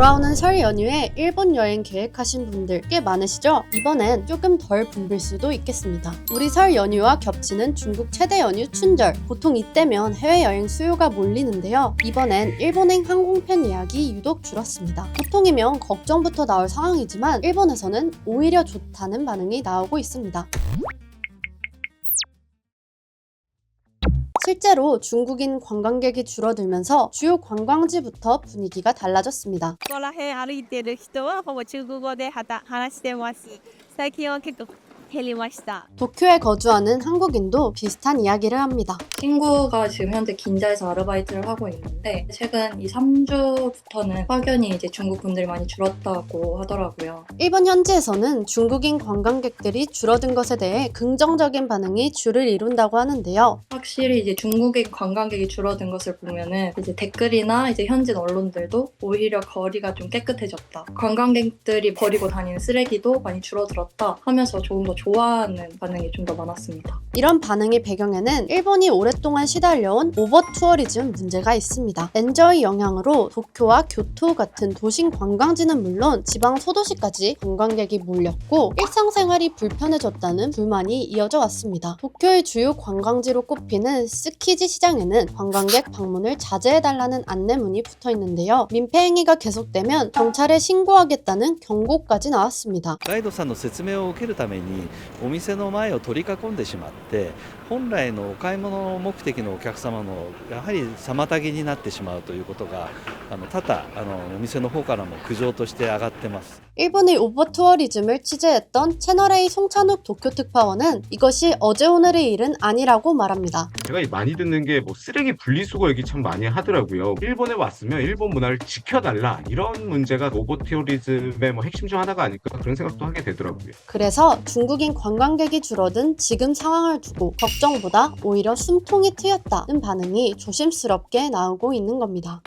돌아오는 설 연휴에 일본 여행 계획하신 분들 꽤 많으시죠? 이번엔 조금 덜 붐빌 수도 있겠습니다. 우리 설 연휴와 겹치는 중국 최대 연휴 춘절. 보통 이때면 해외여행 수요가 몰리는데요. 이번엔 일본행 항공편 예약이 유독 줄었습니다. 보통이면 걱정부터 나올 상황이지만 일본에서는 오히려 좋다는 반응이 나오고 있습니다. 실제로 중국인 관광객이 줄어들면서 주요 관광지부터 분위기가 달라졌습니다. ここら辺歩いてる人はほぼ中国語で話してます。最近は結構減りました。 도쿄에 거주하는 한국인도 비슷한 이야기를 합니다. 친구가 지금 현재 긴자에서 아르바이트를 하고 있는데 최근 2, 3주부터는 확연히 이제 중국 분들이 많이 줄었다고 하더라고요. 일본 현지에서는 중국인 관광객들이 줄어든 것에 대해 긍정적인 반응이 주를 이룬다고 하는데요. 확실히 이제 중국인 관광객이 줄어든 것을 보면은 이제 댓글이나 이제 현지 언론들도 오히려 거리가 좀 깨끗해졌다. 관광객들이 버리고 다니는 쓰레기도 많이 줄어들었다 하면서 조금 더 좋아하는 반응이 좀 더 많았습니다. 이런 반응의 배경에는 일본이 오랫동안 시달려온 오버 투어리즘 문제가 있습니다. 렌저의 영향으로 도쿄와 교토 같은 도심 관광지는 물론 지방 소도시까지 관광객이 몰렸고 일상생활이 불편해졌다는 불만이 이어져 왔습니다. 도쿄의 주요 관광지로 꼽히는 스키지 시장에는 관광객 방문을 자제해달라는 안내문이 붙어 있는데요. 민폐 행위가 계속되면 경찰에 신고하겠다는 경고까지 나왔습니다. ガイドさんの説明を受けるためにお店の前を取り囲んでしまって本来のお買い物目的のお客様のやはり妨げになってしまうということが多々お店の方からも苦情として上がってます。 일본의 오버 투어리즘을 취재했던 채널A 송찬욱 도쿄 특파원은 이것이 어제 오늘의 일은 아니라고 말합니다. 제가 많이 듣는 게 뭐 쓰레기 분리수거 얘기 참 많이 하더라고요. 일본에 왔으면 일본 문화를 지켜달라 이런 문제가 오버 투어리즘의 뭐 핵심 중 하나가 아닐까 그런 생각도 하게 되더라고요. 그래서 중국인 관광객이 줄어든 지금 상황을 두고 걱정보다 오히려 숨통이 트였다는 반응이 조심스럽게 나오고 있는 겁니다.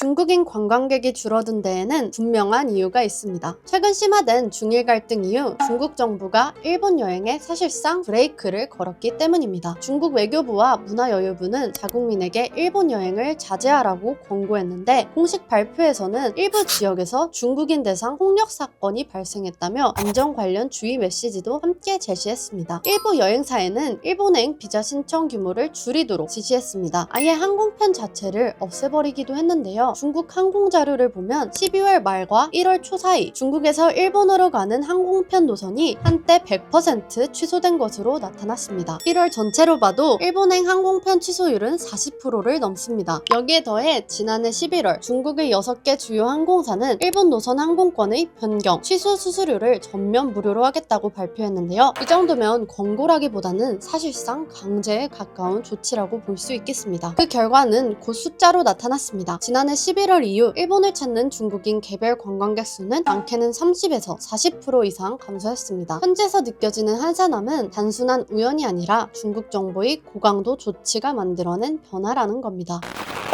중국인 관광객이 줄어든 데에는 분명한 이유가 있습니다. 최근 심화된 중일 갈등 이후 중국 정부가 일본 여행에 사실상 브레이크를 걸었기 때문입니다. 중국 외교부와 문화여유부는 자국민에게 일본 여행을 자제하라고 권고했는데 공식 발표에서는 일부 지역에서 중국인 대상 폭력 사건이 발생했다며 안전 관련 주의 메시지도 함께 제시했습니다. 일부 여행사에는 일본행 비자 신청 규모를 줄이도록 지시했습니다. 아예 항공편 자체를 없애버리기도 했는데요. 중국 항공 자료를 보면 12월 말과 1월 초 사이 중국에서 일본으로 가는 항공편 노선이 한때 100% 취소된 것으로 나타났습니다. 1월 전체로 봐도 일본행 항공편 취소율은 40%를 넘습니다. 여기에 더해 지난해 11월 중국의 6개 주요 항공사는 일본 노선 항공권의 변경, 취소 수수료를 전면 무료로 하겠다고 발표했는데요. 이 정도면 권고라기보다는 사실상 강제에 가까운 조치라고 볼 수 있겠습니다. 그 결과는 곧 숫자로 나타났습니다. 지난해 11월 이후 일본을 찾는 중국인 개별 관광객 수는 많게는 30에서 40% 이상 감소했습니다. 현지에서 느껴지는 한산함은 단순한 우연이 아니라 중국 정부의 고강도 조치가 만들어낸 변화라는 겁니다.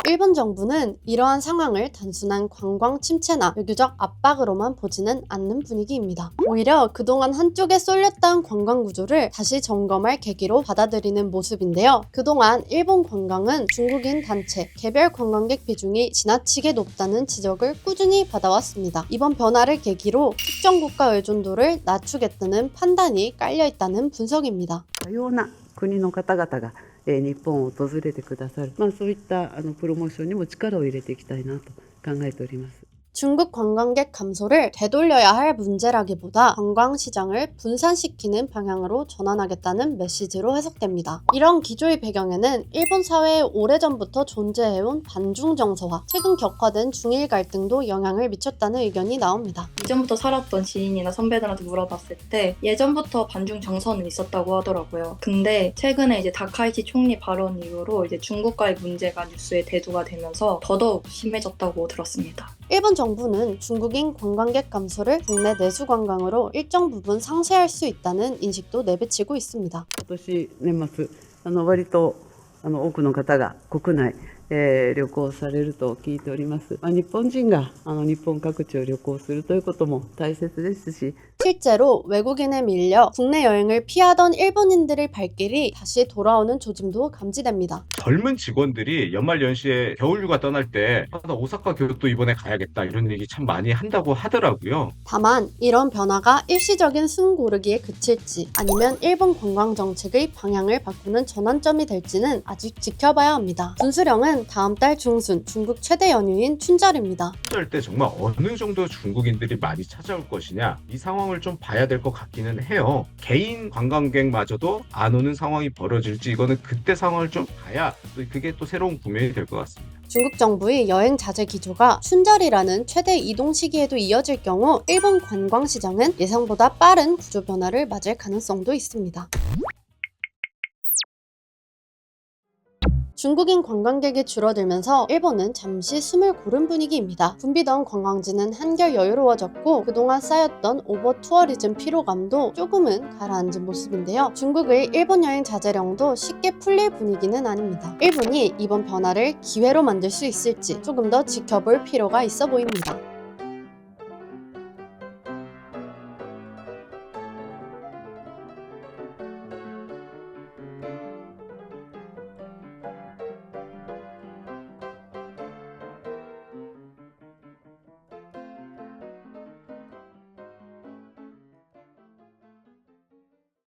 일본 정부는 이러한 상황을 단순한 관광 침체나 외교적 압박으로만 보지는 않는 분위기입니다. 오히려 그동안 한쪽에 쏠렸던 관광 구조를 다시 점검할 계기로 받아들이는 모습인데요. 그동안 일본 관광은 중국인 단체, 개별 관광객 비중이 지나치게 높다는 지적을 꾸준히 받아왔습니다. 이번 변화를 계기로 특정 국가 의존도를 낮추겠다는 판단이 깔려있다는 분석입니다. 多様な国の方々が日本を訪れてくださる、そういったプロモーションにも力を入れていきたいなと考えております。 중국 관광객 감소를 되돌려야 할 문제라기보다 관광시장을 분산시키는 방향으로 전환하겠다는 메시지로 해석됩니다. 이런 기조의 배경에는 일본 사회에 오래전부터 존재해온 반중 정서와 최근 격화된 중일 갈등도 영향을 미쳤다는 의견이 나옵니다. 이전부터 살았던 지인이나 선배들한테 물어봤을 때 예전부터 반중 정서는 있었다고 하더라고요. 근데 최근에 이제 다카이치 총리 발언 이후로 이제 중국과의 문제가 뉴스에 대두가 되면서 더더욱 심해졌다고 들었습니다. 일본 정부는 중국인 관광객 감소를 국내 내수 관광으로 일정 부분 상쇄할 수 있다는 인식도 내비치고 있습니다. 今年年末割と多くの方が国内旅行されると聞いております。日本人が日本各地を旅行するということも大切ですし、 실제로 외국인에 밀려 국내 여행을 피하던 일본인들의 발길이 다시 돌아오는 조짐도 감지됩니다. 젊은 직원들이 연말 연시에 겨울휴가 떠날 때 나 오사카 교토 이번에 가야겠다 이런 얘기 참 많이 한다고 하더라고요. 다만 이런 변화가 일시적인 숨 고르기에 그칠지 아니면 일본 관광 정책의 방향을 바꾸는 전환점이 될지는 아직 지켜봐야 합니다. 분수령은 다음 달 중순 중국 최대 연휴인 춘절입니다. 춘절 때 정말 어느 정도 중국인들이 많이 찾아올 것이냐 이 상황을 좀 봐야 될 것 같기는 해요. 개인 관광객마저도 안 오는 상황이 벌어질지 이거는 그때 상황을 좀 봐야 또 그게 또 새로운 구매이 될 것 같습니다. 중국 정부의 여행 자제 기조가 춘절이라는 최대 이동 시기에도 이어질 경우 일본 관광 시장은 예상보다 빠른 구조 변화를 맞을 가능성도 있습니다. 중국인 관광객이 줄어들면서 일본은 잠시 숨을 고른 분위기입니다. 붐비던 관광지는 한결 여유로워졌고 그동안 쌓였던 오버 투어리즘 피로감도 조금은 가라앉은 모습인데요. 중국의 일본 여행 자제령도 쉽게 풀릴 분위기는 아닙니다. 일본이 이번 변화를 기회로 만들 수 있을지 조금 더 지켜볼 필요가 있어 보입니다.